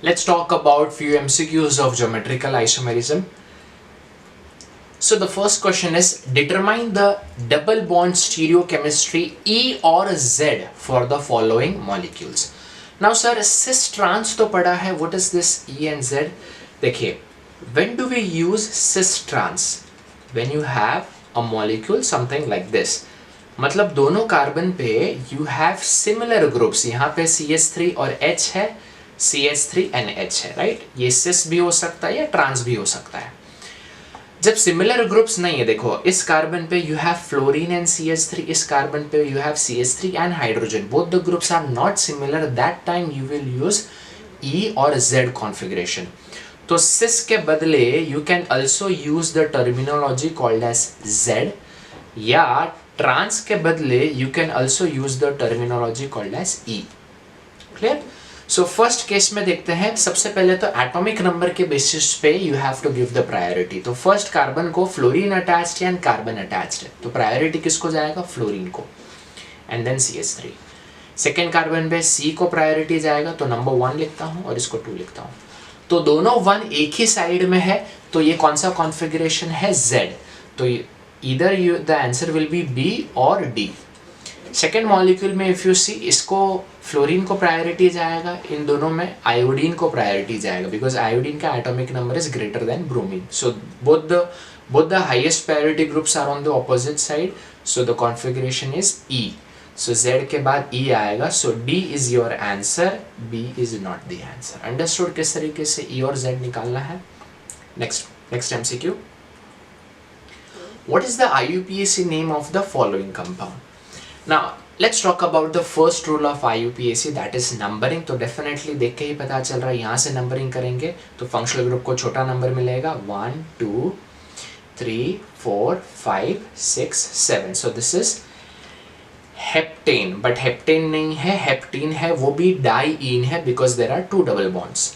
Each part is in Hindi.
Let's talk about few MCQs of geometrical isomerism. So the first question is, determine the double bond stereochemistry E or Z for the following molecules. Now sir, cis trans तो पढ़ा है, what is this E and Z? देखिए, when do we use cis trans? When you have a molecule something like this. मतलब दोनों कार्बन पे you have similar groups, यहाँ पे CH3 और H है, CH3NH है, राइट? ये cis भी हो सकता है या ट्रांस भी हो सकता है. जब सिमिलर ग्रुप्स नहीं है, देखो इस कार्बन पे you have fluorine and CH3, इस कार्बन पे you have CH3 and hydrogen, both the groups are not similar, that time you will use E और Z कॉन्फ़िगरेशन. तो cis के बदले you can also use the terminology called as Z, या ट्रांस के बदले you can also use the terminology called as E. Clear? So first case में देखते हैं. सबसे पहले तो एटॉमिक नंबर के बेसिस पे you have to give the priority. तो फर्स्ट कार्बन को फ्लोरीन अटैच्ड है एंड कार्बन अटैच्ड है, तो प्रायोरिटी किसको जाएगा? फ्लोरीन को, and then CH3. Second carbon पे C को प्रायोरिटी जाएगा, तो नंबर 1 लिखता हूँ और इसको 2 लिखता हूँ. तो दोनों 1 एक ही साइड में है, तो ये कौन सा कॉन्फ़िगरेशन है? Z. तो either the answer will be B और D. सेकेंड मॉलिक्यूल में इफ यू सी, इसको फ्लोरीन को प्रायोरिटी जाएगा, इन दोनों में आयोडीन को प्रायोरिटी जाएगा, बिकॉज आयोडीन का atomic number is greater than bromine. So both the highest priority groups are on the opposite side, so the configuration is E. so Z के बाद E आएगा, so D is your answer, B is not the answer. Understood किस तरीके से E और Z निकालना है? Next MCQ. What is the IUPAC name of the following compound? Now let's talk about the first rule of IUPAC, that is numbering. तो definitely देख के ही पता चल रहा है, यहाँ से नंबरिंग करेंगे तो फंक्शनल ग्रुप को छोटा नंबर मिलेगा, 1 2 3 4 5 6 7. so this is heptane, but heptane नहीं है, हेप्टीन है, वो भी डाईईन है, because there are 2 double bonds.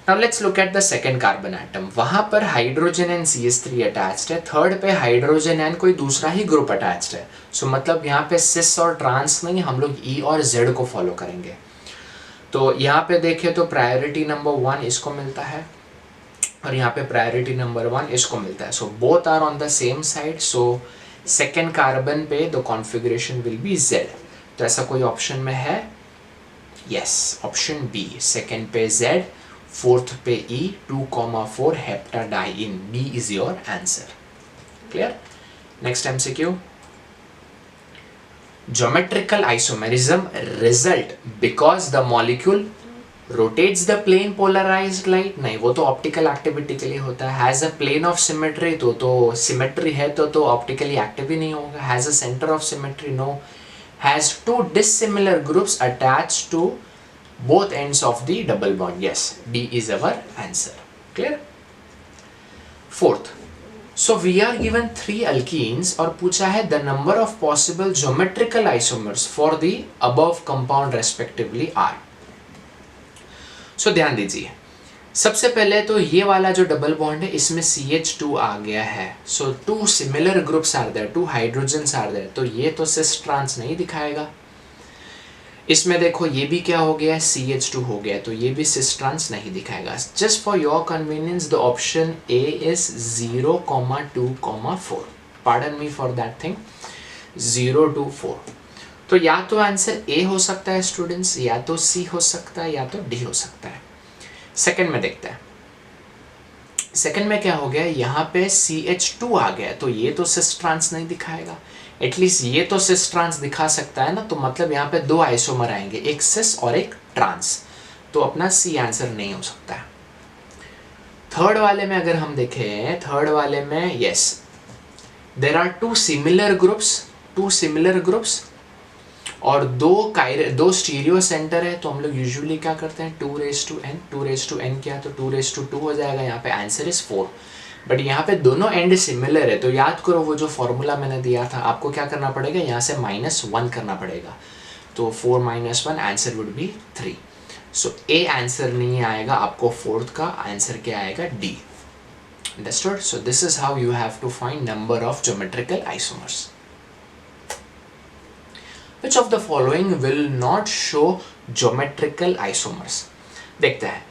Now let's look at the second carbon atom. वहाँ पर हाइड्रोजन एंड CH3 अटैच्ड है, थर्ड पे हाइड्रोजन एंड कोई दूसरा ही ग्रुप अटैच्ड है. सो मतलब यहाँ पे सिस और ट्रांस नहीं, हम लोग E और Z को फॉलो करेंगे. तो यहाँ पे देखें तो प्रायोरिटी नंबर 1 इसको मिलता है और यहाँ पे प्रायोरिटी नंबर 1 इसको मिलता है. So both are on the same side, so second carbon पे the configuration will be Z. तो ऐसा कोई ऑप्शन में है? Yes, option B. सेकेंड पे Z, फोर्थ पे E, 2,4 heptadiene. D is your answer. Clear? Next MCQ. Geometrical isomerism result because the molecule rotates the plane polarized light. नहीं, वो तो ऑप्टिकल एक्टिविटी के लिए होता है. Has a plane of symmetry, तो सिमेट्री है तो ऑप्टिकली एक्टिव ही नहीं होगा. Has a center of symmetry, no. Has two dissimilar groups attached to both ends of the double bond. Yes, D is our answer. Clear? Fourth, so we are given 3 alkenes और पूछा है the number of possible geometrical isomers for the above compound respectively are. So ध्यान दीजिए, सबसे पहले तो ये वाला जो डबल बॉन्ड है इसमें CH2 आ गया है, so 2 similar groups are there, 2 hydrogens are there, तो ये तो cis trans नहीं दिखाएगा. इसमें देखो ये भी क्या हो गया, CH2 हो गया, तो ये भी cis trans नहीं दिखाएगा. Just for your convenience the option A is 0, 2, 4. Pardon me for that thing. 0 to 4. तो या तो आंसर A हो सकता है स्टूडेंट्स, या तो C हो सकता है, या तो D हो सकता है. सेकंड में देखते हैं. सेकंड में क्या हो गया, यहाँ पे CH2 आ गया, तो ये तो cis trans नहीं दिखाएगा. एटलीस्ट ये तो सिस ट्रांस दिखा सकता है ना, तो मतलब यहाँ पे 2 आइसोमर आएंगे, एक सिस और एक ट्रांस, तो अपना C आंसर नहीं हो सकता है. थर्ड वाले में अगर हम देखें, थर्ड वाले में yes, there are 2 similar groups और 2 स्टीरियो सेंटर है, तो हम लोग यूजुअली क्या करते हैं, 2 क्या, तो 2 हो जाएगा. यहाँ पे आंसर इज 4. बट यहाँ पे दोनों एंड सिमिलर है, तो याद करो वो जो फॉर्मूला मैंने दिया था, आपको क्या करना पड़ेगा, यहाँ से -1 करना पड़ेगा, तो 4 - 1 answer would be 3. So A answer नहीं आएगा आपको, फोर्थ का आंसर क्या आएगा, D. Understood? So this is how you have to find number of geometrical isomers. Which of the following will not show geometrical isomers? देखते हैं.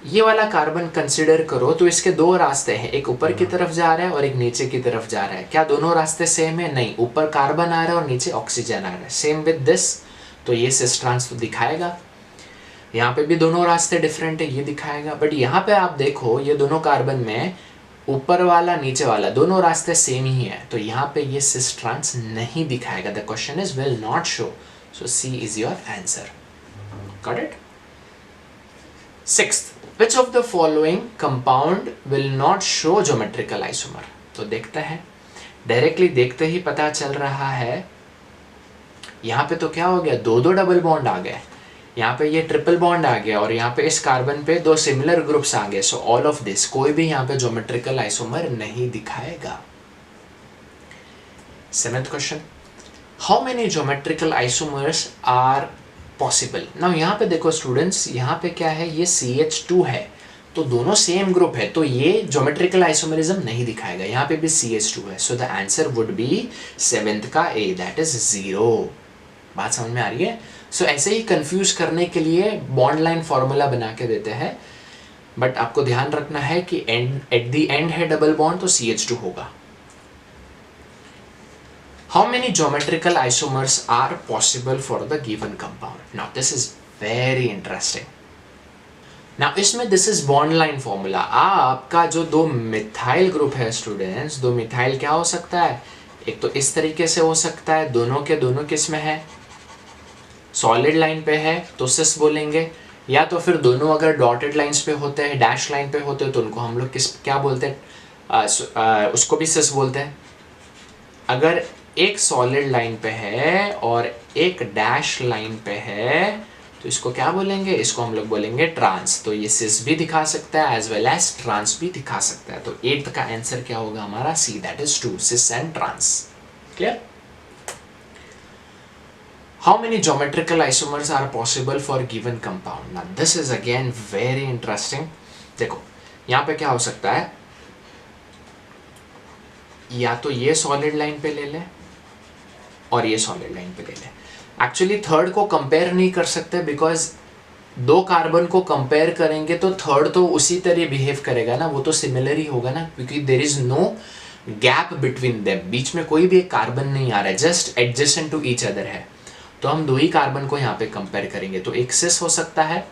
ये वाला कार्बन कंसिडर करो तो इसके दो रास्ते हैं, एक ऊपर की तरफ जा रहा है और एक नीचे की तरफ जा रहा है। क्या दोनों रास्ते सेम है? नहीं, ऊपर कार्बन आ रहा है और नीचे ऑक्सीजन आ रहा है। सेम विद दिस, तो ये सिस ट्रांस तो दिखाएगा। यहाँ पे भी दोनों रास्ते डिफरेंट है, ये दिखाएगा। बट यहाँ पे आप देखो ये दोनों कार्बन में ऊपर वाला नीचे वाला दोनों रास्ते सेम ही है, तो यहाँ पे ये सिस ट्रांस नहीं दिखाएगा। The question is will not show, so C is your answer. Got it? Sixth, which of the following compound will not show geometrical isomer? तो देखते हैं, डायरेक्टली देखते ही पता चल रहा है। यहाँ पे तो क्या हो गया, दो दो डबल बॉन्ड आ गए, यहाँ पे ये ट्रिपल बॉन्ड आ गया और यहाँ पे इस कार्बन पे दो सिमिलर ग्रुप्स आ गए। सो ऑल ऑफ दिस, कोई भी यहाँ पे ज्योमेट्रिकल आइसोमर नहीं दिखाएगा। Seventh question, how many geometrical isomers are possible? Now यहाँ पे देखो स्टूडेंट्स, यहाँ पे क्या है, ये CH2 है तो दोनों सेम ग्रुप है, तो ये ज्योमेट्रिकल आइसोमरिज्म नहीं दिखाएगा। यहाँ पे भी CH2 है, so the answer would B seventh का A, दैट इज 0। बात समझ में आ रही है? सो ऐसे ही कंफ्यूज करने के लिए बॉन्ड लाइन फॉर्मूला बना के देते हैं, बट आपको ध्यान रखना है कि एट द एंड है डबल बॉन्ड तो CH2 होगा। How many geometrical isomers are possible for the given compound? Now this is very interesting. Now इसमें this is bond line formula। आपका जो दो मिथाइल ग्रुप है स्टूडेंट्स, दो मिथाइल क्या हो सकता है, एक तो इस तरीके से हो सकता है, दोनों के दोनों किस में है, सॉलिड लाइन पे है तो सिस बोलेंगे, या तो फिर दोनों अगर डॉटेड लाइंस पे होते हैं, डैश लाइन पे होते हैं, तो उनको हम लोग किस क्या बोलते हैं, उसको भी सिस बोलते हैं। अगर एक सॉलिड लाइन पे है और एक डैश लाइन पे है तो इसको क्या बोलेंगे, इसको हम लोग बोलेंगे ट्रांस। तो ये सिस भी दिखा सकता है एज वेल एज ट्रांस भी दिखा सकता है। तो 8th का आंसर क्या होगा हमारा, C, that is 2, cis and trans. Clear? How many geometrical isomers are possible for given compound? Now this is again very interesting. देखो यहाँ पे क्या हो सकता है, या तो ये सॉलिड लाइन पे ले ले और ये सॉलिड लाइन पे ले ले। एक्चुअली थर्ड को कंपेयर नहीं कर सकते, बिकॉज दो कार्बन को कंपेयर करेंगे तो थर्ड तो उसी तरह बिहेव करेगा ना, वो तो सिमिलर ही होगा ना, क्योंकि there is no gap between them, बीच में कोई भी एक कार्बन नहीं आ रहा है, just adjacent to each other है। तो हम दो ही कार्बन को यहाँ पे कंपेयर करेंगे, तो एक सिस हो सकता है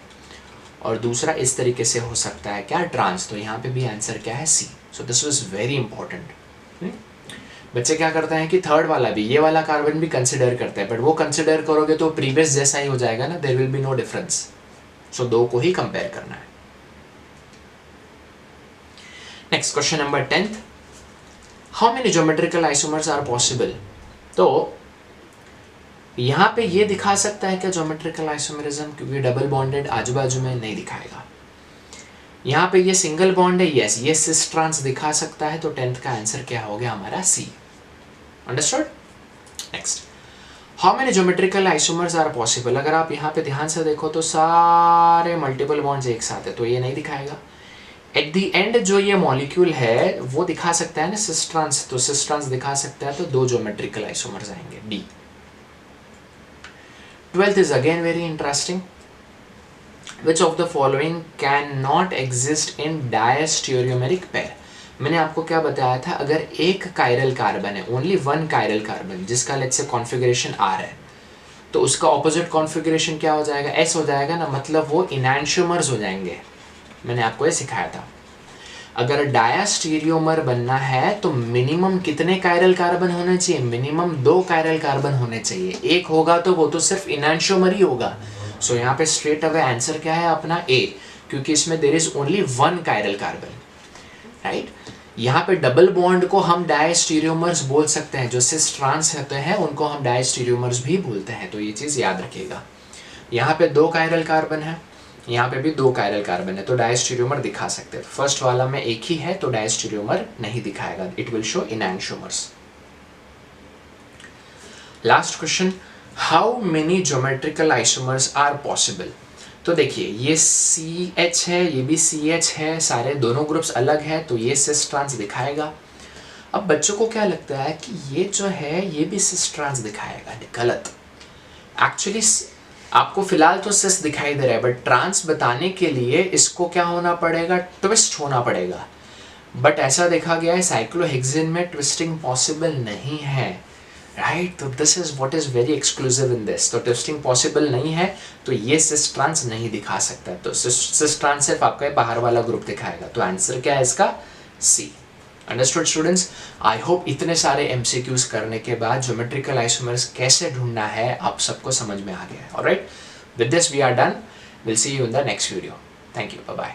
और दूसरा इस तरीके से हो सकता है क्या, ट्रांस। तो यहाँ पे भी आंसर क्या है, C। So this was very important. बच्चे क्या करते हैं कि थर्ड वाला भी, ये वाला कार्बन भी कंसिडर करते हैं, बट वो कंसिडर करोगे तो प्रीवियस जैसा ही हो जाएगा ना, there will be no difference. So दो को ही कंपेयर करना है। Next question number 10th, how many geometrical isomers are possible? तो यहाँ पे ये दिखा सकता है क्या ज्योमेट्रिकल आइसोमरिज्म, क्योंकि डबल बॉन्डेड आजू बाजू में नहीं दिखाएगा। यहाँ पे ये सिंगल बॉन्ड है, यस ये सिस ट्रांस दिखा सकता है, तो 10th का आंसर क्या हो गया हमारा, C। Understood? Next, how many geometrical isomers are possible? अगर आप यहाँ पे ध्यान से देखो तो सारे मल्टीपल बॉन्ड्स एक साथ है, तो ये नहीं दिखाएगा। एट द एंड जो ये मॉलिक्यूल है वो दिखा सकता है ना सिस ट्रांस, तो सिस ट्रांस दिखा सकता है, तो दो ज्योमेट्रिकल आइसोमर्स आएंगे, D। 12th is again very interesting. Which of the following cannot exist in diastereomeric pair? मैंने आपको क्या बताया था, अगर एक कायरल कार्बन है, ओनली वन कायरल कार्बन, जिसका लेट्स से कॉन्फ़िगरेशन R है, तो उसका ऑपोजिट कॉन्फ़िगरेशन क्या हो जाएगा, S हो जाएगा ना, मतलब वो इनैंशियोमर्स हो जाएंगे। मैंने आपको ये सिखाया था। अगर डायास्टीरियोमर बनना है तो मिनिमम कितने कायरल कार्बन होने चाहिए, मिनिमम 2 कायरल कार्बन होने चाहिए। एक होगा तो वो तो सिर्फ इनैंशियोमर ही होगा। सो यहाँ पे स्ट्रेट अवे आंसर क्या है अपना, A, क्योंकि इसमें there is only one chiral carbon, right. यहाँ पे डबल बॉन्ड को हम डायस्टीरियोमर्स बोल सकते हैं, जो सिस ट्रांस होते हैं उनको हम डायस्टीरियोमर्स भी बोलते हैं, तो ये चीज़ याद रखिएगा। यहाँ पे 2 कायरल कार्बन है, यहाँ पे भी 2 कायरल कार्बन है, तो डायस्टीरियोमर दिखा सकते हैं। फर्स्ट वाला में एक ही है तो डायस्टीरियोमर नहीं दिखाएगा, it will show enantiomers. Last question, how many geometrical isomers are possible? तो देखिए ये CH है, ये भी CH है, सारे दोनों ग्रुप्स अलग है, तो ये सिस ट्रांस दिखाएगा। अब बच्चों को क्या लगता है कि ये जो है ये भी सिस ट्रांस दिखाएगा, गलत। एक्चुअली आपको फिलहाल तो सिस दिखाई दे रहा है, बट ट्रांस बताने के लिए इसको क्या होना पड़ेगा, ट्विस्ट होना पड़ेगा। बट ऐसा देखा गया है साइक्लोहेक्सेन में ट्विस्टिंग पॉसिबल नहीं है, राइट। तो this is what is very exclusive in this. तो ट्विस्टिंग पॉसिबल नहीं है तो ये सिस ट्रांस नहीं दिखा सकता। तो सिस ट्रांस सिर्फ आपका बाहर वाला ग्रुप दिखाएगा। तो आंसर क्या है इसका, C. Understood students? I hope इतने सारे एमसीक्यूज करने के बाद ज्योमेट्रिकल आइसोमर्स कैसे ढूंढना है आप सबको समझ में आ गया है। Alright, with this we are done. Will see you in the next video. Thank you, bye bye.